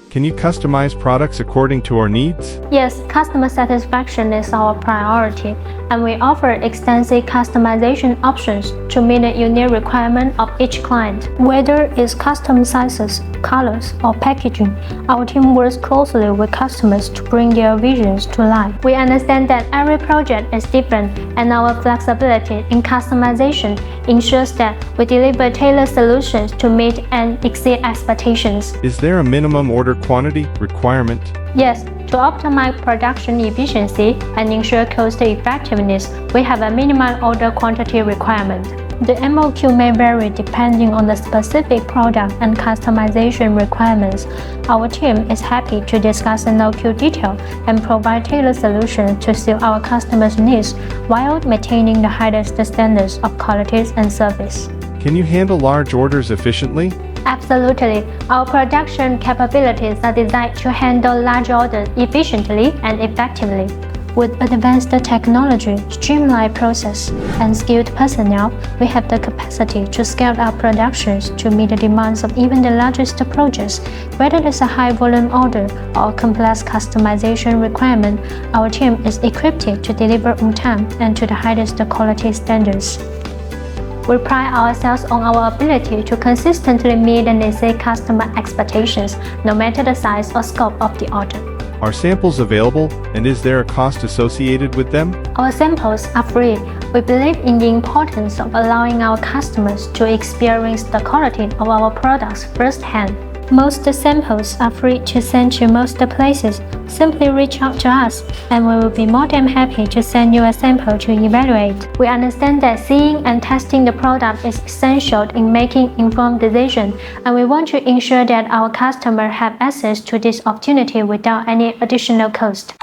Can you customize products according to our needs? Yes, customer satisfaction is our priority, and we offer extensive customization options to meet the unique requirement of each client. Whether it's custom sizes, colors, or packaging, our team works closely with customers to bring their visions to life. We understand that every project is different, and our flexibility in customization ensures that we deliver tailored solutions to meet and exceed expectations. Is there a minimum order quantity requirement? Yes, to optimize production efficiency and ensure cost effectiveness, we have a minimum order quantity requirement. The MOQ may vary depending on the specific product and customization requirements. Our team is happy to discuss MOQ detail and provide tailored solutions to suit our customers' needs while maintaining the highest standards of quality and service. Can you handle large orders efficiently? Absolutely. Our production capabilities are designed to handle large orders efficiently and effectively. With advanced technology, streamlined process, and skilled personnel, we have the capacity to scale up productions to meet the demands of even the largest projects. Whether it's a high-volume order or a complex customization requirement, our team is equipped to deliver on time and to the highest quality standards. We pride ourselves on our ability to consistently meet and exceed customer expectations, no matter the size or scope of the order. Are samples available, and is there a cost associated with them? Our samples are free. We believe in the importance of allowing our customers to experience the quality of our products firsthand. Most samples are free to send to most places. Simply reach out to us, and we will be more than happy to send you a sample to evaluate. We understand that seeing and testing the product is essential in making informed decisions, and we want to ensure that our customers have access to this opportunity without any additional cost.